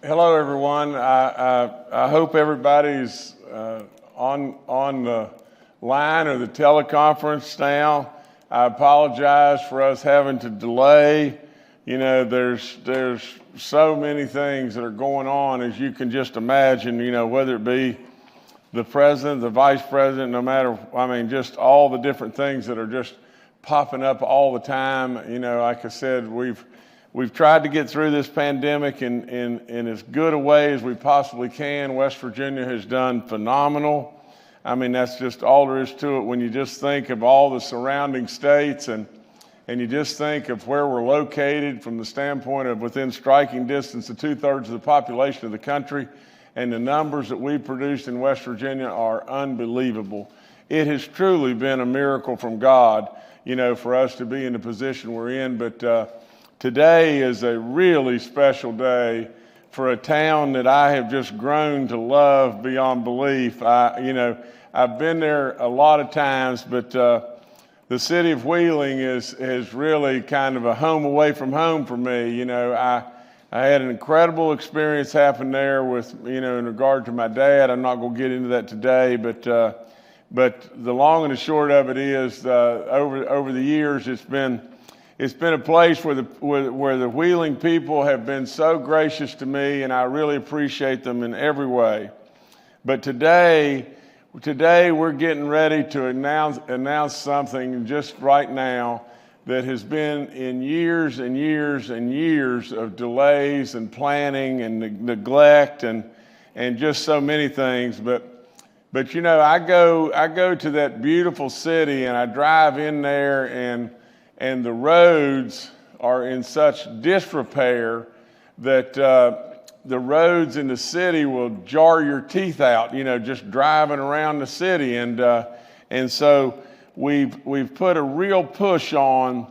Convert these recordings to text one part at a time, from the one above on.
Hello, everyone. I hope everybody's on the line or the teleconference now. I apologize for us having to delay. You know, there's so many things that are going on, as you can just imagine, you know, whether it be the president, the vice president, no matter, I mean, just all the different things that are just popping up all the time. You know, like I said, we've tried to get through this pandemic in as good a way as we possibly can. West Virginia has done phenomenal. I mean, that's just all there is to it when you just think of all the surrounding states and you just think of where we're located from the standpoint of within striking distance of 2/3 of the population of the country, and the numbers that we produced in West Virginia are unbelievable. It has truly been a miracle from God, you know, for us to be in the position we're in. But today is a really special day for a town that I have just grown to love beyond belief. I've been there a lot of times, but the city of Wheeling is really kind of a home away from home for me. You know, I had an incredible experience happen there with, you know, in regard to my dad. I'm not going to get into that today, but the long and the short of it is, over the years, it's been a place where the Wheeling people have been so gracious to me, and I really appreciate them in every way. But today we're getting ready to announce something just right now that has been in years and years and years of delays and planning and neglect and just so many things. But you know, I go to that beautiful city and I drive in there, and the roads are in such disrepair that the roads in the city will jar your teeth out, you know, just driving around the city. And so we've put a real push on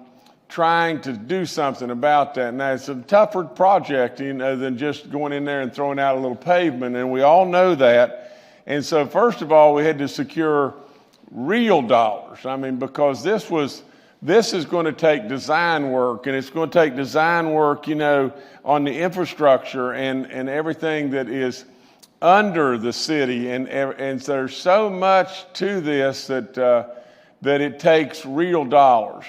trying to do something about that. Now, it's a tougher project, you know, than just going in there and throwing out a little pavement, and we all know that. And so first of all, we had to secure real dollars. I mean, because this is going to take design work, and it's going to take design work, you know, on the infrastructure and everything that is under the city. And there's so much to this that it takes real dollars.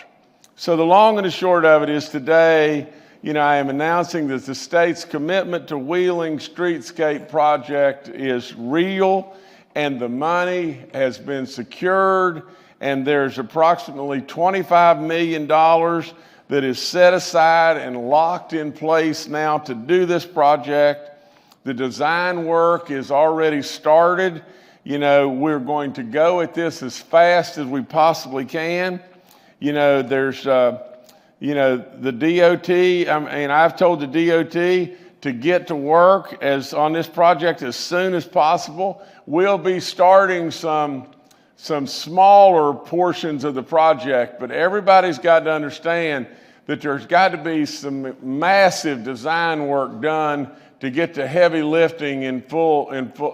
So the long and the short of it is today, you know, I am announcing that the state's commitment to Wheeling Streetscape project is real, and the money has been secured. And there's approximately $25 million that is set aside and locked in place now to do this project. The design work is already started. You know, we're going to go at this as fast as we possibly can. You know, there's, you know, the DOT, I've told the DOT to get to work on this project as soon as possible. We'll be starting some smaller portions of the project, but everybody's got to understand that there's got to be some massive design work done to get to heavy lifting in full,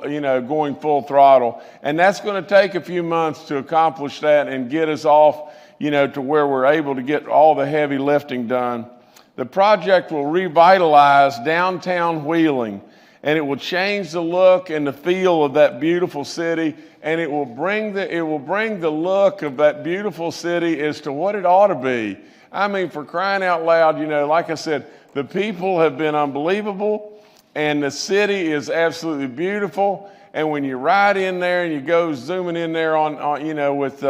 you know, going full throttle. And that's going to take a few months to accomplish that and get us off, you know, to where we're able to get all the heavy lifting done. The project will revitalize downtown Wheeling, and it will change the look and the feel of that beautiful city, and it will bring the look of that beautiful city as to what it ought to be. I mean, for crying out loud, you know, like I said, the people have been unbelievable, and the city is absolutely beautiful. And when you ride in there and you go zooming in there on you know, with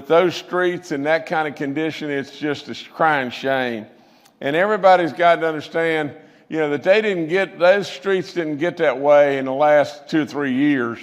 those streets in that kind of condition, it's just a crying shame. And everybody's got to understand, you know, that those streets didn't get that way in the last 2 or 3 years.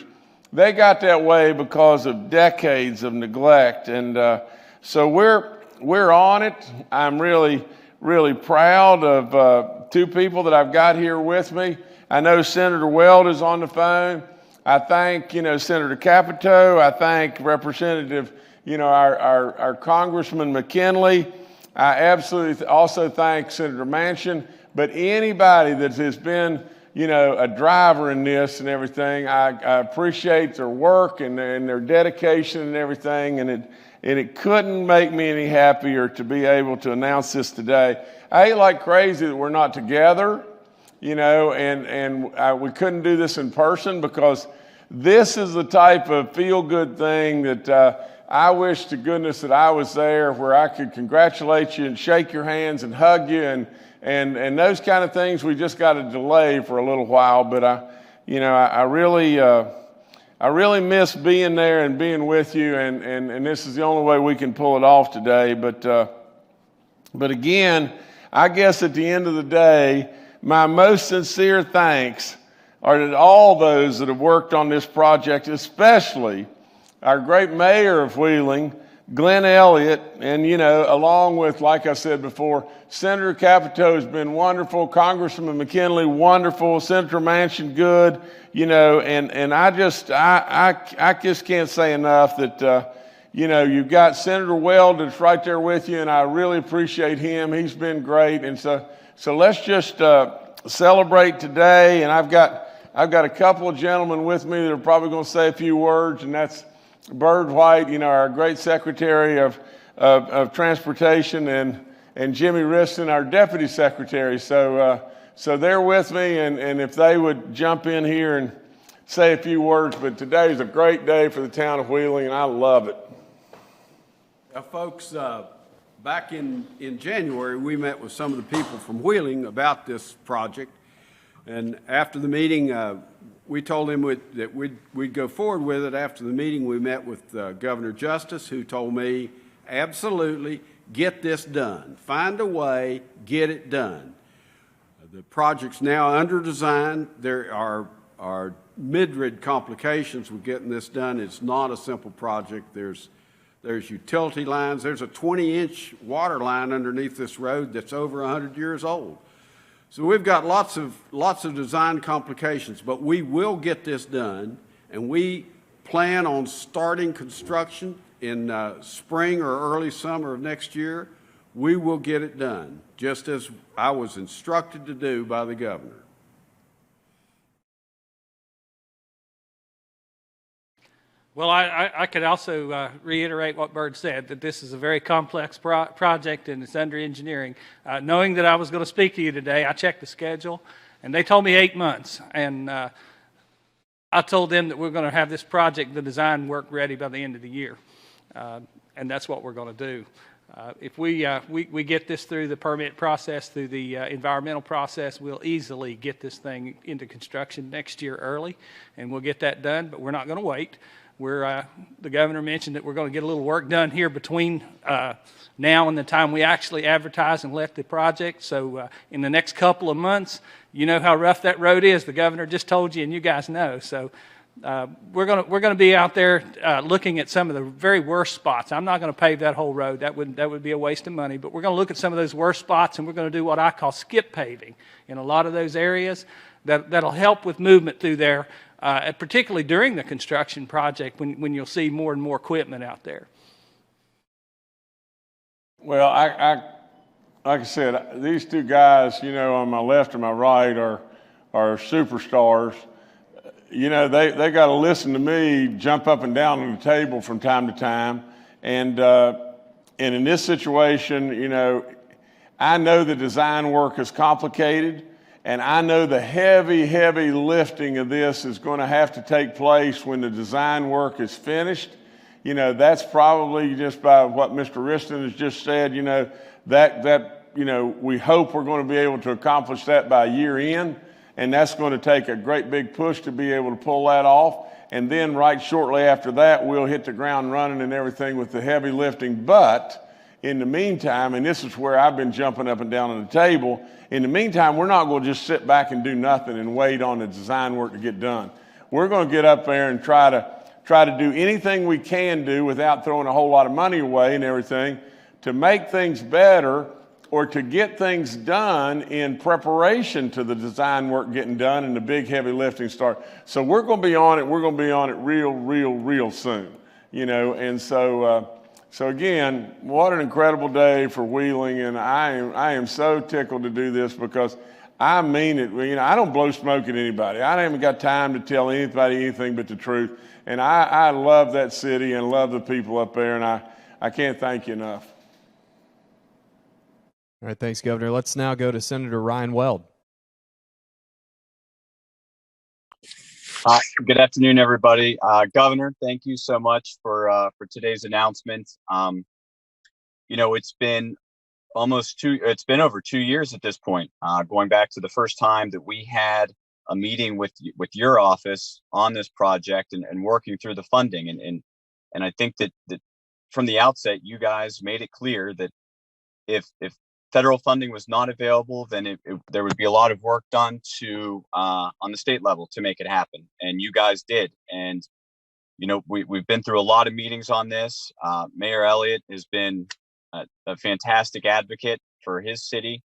They got that way because of decades of neglect. And so we're on it. I'm really, really proud of 2 people that I've got here with me. I know Senator Weld is on the phone. I thank, you know, Senator Capito. I thank Representative, you know, our Congressman McKinley. I absolutely also thank Senator Manchin. But anybody that has been, you know, a driver in this and everything, I appreciate their work and their dedication and everything. And it couldn't make me any happier to be able to announce this today. I hate like crazy that we're not together. we couldn't do this in person because this is the type of feel-good thing that I wish to goodness that I was there, where I could congratulate you and shake your hands and hug you and those kind of things. We just got to delay for a little while, but I really miss being there and being with you, and this is the only way we can pull it off today. But again, I guess at the end of the day, my most sincere thanks are to all those that have worked on this project, especially our great mayor of Wheeling, Glenn Elliott, and, along with, like I said before, Senator Capito has been wonderful, Congressman McKinley, wonderful, Senator Manchin, good, and I just can't say enough that, you've got Senator Weld that's right there with you, and I really appreciate him. He's been great, and so let's just celebrate today. And I've got a couple of gentlemen with me that are probably going to say a few words, and that's Bird White, our great Secretary of Transportation, and Jimmy Riston, our Deputy Secretary. So they're with me, and if they would jump in here and say a few words. But today is a great day for the town of Wheeling, and I love it. Folks, back in January, we met with some of the people from Wheeling about this project, and after the meeting, we told him that we'd go forward with it. After the meeting, we met with Governor Justice, who told me, absolutely, get this done. Find a way, get it done. The project's now under design. There are myriad complications with getting this done. It's not a simple project. There's utility lines. There's a 20-inch water line underneath this road that's over 100 years old. So we've got lots of design complications, but we will get this done, and we plan on starting construction in spring or early summer of next year. We will get it done, just as I was instructed to do by the governor. Well, I could also reiterate what Bird said, that this is a very complex project and it's under engineering. Knowing that I was going to speak to you today, I checked the schedule, and they told me 8 months. And I told them that we're going to have this project, the design work, ready by the end of the year. And that's what we're going to do. If we get this through the permit process, through the environmental process, we'll easily get this thing into construction next year early, and we'll get that done, but we're not going to wait. The governor mentioned that we're going to get a little work done here between now and the time we actually advertise and let the project. So in the next couple of months, you know how rough that road is. The governor just told you, and you guys know. So we're going to be out there looking at some of the very worst spots. I'm not going to pave that whole road. That would be a waste of money. But we're going to look at some of those worst spots, and we're going to do what I call skip paving in a lot of those areas. That'll help with movement through there. Particularly during the construction project when you'll see more and more equipment out there. Well, like I said, these two guys, on my left and my right are superstars. They got to listen to me jump up and down on the table from time to time. And in this situation, I know the design work is complicated. And I know the heavy, heavy lifting of this is going to have to take place when the design work is finished. That's probably just by what Mr. Riston has just said, we hope we're going to be able to accomplish that by year end. And that's going to take a great big push to be able to pull that off. And then right shortly after that, we'll hit the ground running and everything with the heavy lifting. But in the meantime, and this is where I've been jumping up and down on the table, in the meantime, we're not going to just sit back and do nothing and wait on the design work to get done. We're going to get up there and try to do anything we can do without throwing a whole lot of money away and everything to make things better or to get things done in preparation to the design work getting done and the big heavy lifting start. So we're going to be on it. We're going to be on it real soon, and so again, what an incredible day for Wheeling, and I am so tickled to do this because I mean it. I don't blow smoke at anybody. I haven't got time to tell anybody anything but the truth, and I love that city and love the people up there, and I can't thank you enough. All right, thanks, Governor. Let's now go to Senator Ryan Weld. Good afternoon, everybody. Governor, thank you so much for today's announcement. It's been it's been over 2 years at this point, going back to the first time that we had a meeting with your office on this project and working through the funding. And I think that from the outset, you guys made it clear that if federal funding was not available, then there would be a lot of work done on the state level to make it happen. And you guys did. And, we've been through a lot of meetings on this. Mayor Elliott has been a fantastic advocate for his city.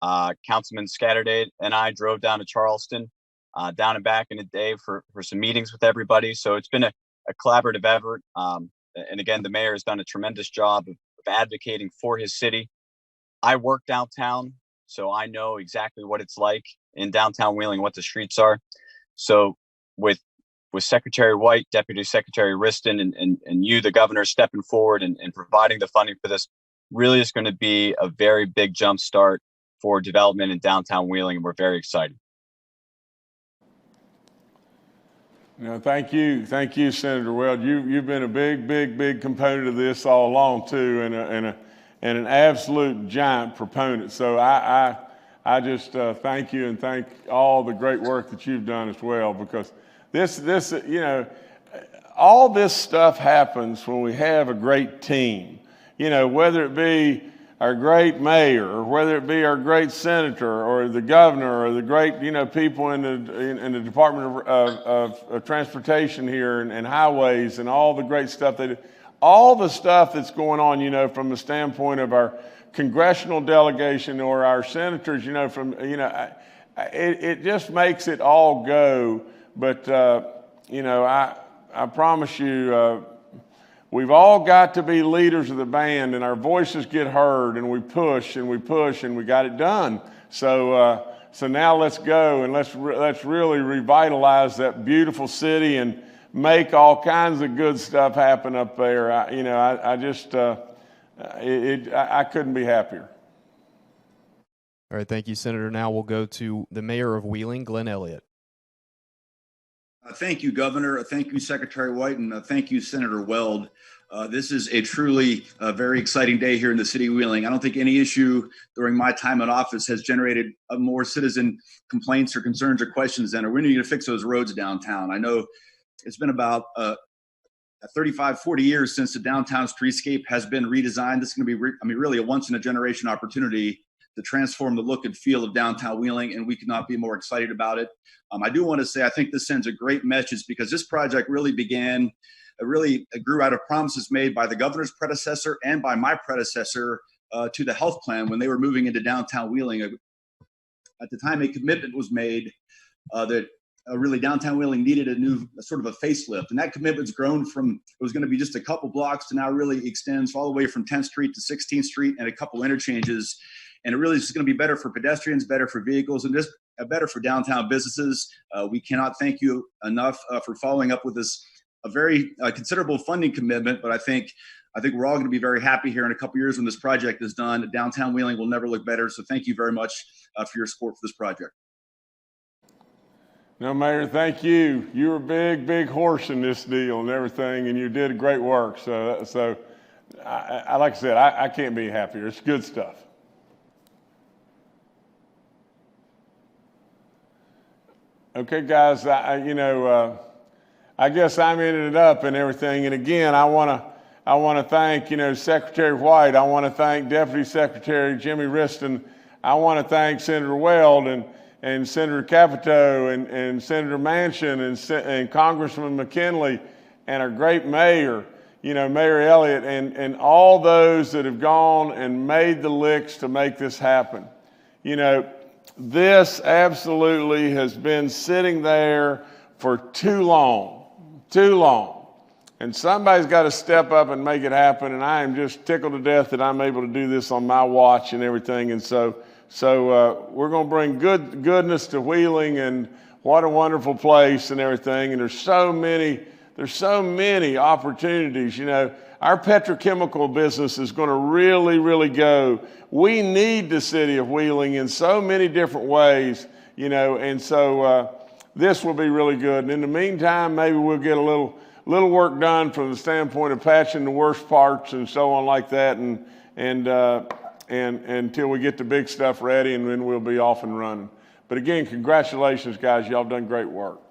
Councilman Scatterday and I drove down to Charleston, down and back in a day for some meetings with everybody. So it's been a collaborative effort. And again, the mayor has done a tremendous job of advocating for his city. I work downtown, so I know exactly what it's like in downtown Wheeling, what the streets are. So with Secretary White, Deputy Secretary Riston, and you, the governor, stepping forward and providing the funding for this, really is going to be a very big jump start for development in downtown Wheeling, and we're very excited. Thank you, Senator Weld. You've been a big component of this all along too, and an absolute giant proponent. So I just thank you and thank all the great work that you've done as well, because this all this stuff happens when we have a great team. Whether it be our great mayor, or whether it be our great senator, or the governor, or the great people in the Department of Transportation here and highways, and all the great stuff all the stuff that's going on, from the standpoint of our congressional delegation or our senators, it just makes it all go. But I promise you. We've all got to be leaders of the band, and our voices get heard, and we push, and we got it done. So now let's go, and let's really revitalize that beautiful city and make all kinds of good stuff happen up there. I couldn't be happier. All right, thank you, Senator. Now we'll go to the mayor of Wheeling, Glenn Elliott. Thank you, Governor. Thank you, Secretary White, and thank you, Senator Weld. This is a truly very exciting day here in the city of Wheeling. I don't think any issue during my time in office has generated more citizen complaints or concerns or questions than we need to fix those roads downtown. I know it's been about 35, 40 years since the downtown streetscape has been redesigned. This is going to be, really a once-in-a-generation opportunity to transform the look and feel of downtown Wheeling, and we could not be more excited about it. I do want to say I think this sends a great message, because this project really grew out of promises made by the governor's predecessor and by my predecessor to the health plan when they were moving into downtown Wheeling. At the time, a commitment was made that really downtown Wheeling needed a new sort of a facelift, and that commitment's grown from it was going to be just a couple blocks to now really extends all the way from 10th Street to 16th Street and a couple interchanges. And it really is going to be better for pedestrians, better for vehicles, and just better for downtown businesses. We cannot thank you enough for following up with this a very considerable funding commitment. But I think we're all going to be very happy here in a couple years when this project is done. Downtown Wheeling will never look better. So thank you very much for your support for this project. No, Mayor, thank you. You were a big horse in this deal and everything, and you did great work. So I like I said, I can't be happier. It's good stuff. Okay, guys, I guess I'm ending it up and everything. And again, I want to thank, Secretary White. I want to thank Deputy Secretary Jimmy Riston. I want to thank Senator Weld and Senator Capito and Senator Manchin and Congressman McKinley and our great mayor, Mayor Elliott, and all those that have gone and made the licks to make this happen. This absolutely has been sitting there for too long. And somebody's got to step up and make it happen. And I am just tickled to death that I'm able to do this on my watch and everything. And so we're going to bring goodness to Wheeling, and what a wonderful place and everything. And there's so many opportunities. Our petrochemical business is going to really go. We need the city of Wheeling in so many different ways, and so this will be really good. And in the meantime, maybe we'll get a little work done from the standpoint of patching the worst parts and so on like that, and until we get the big stuff ready, and then we'll be off and running. But again, congratulations, guys. Y'all done great work.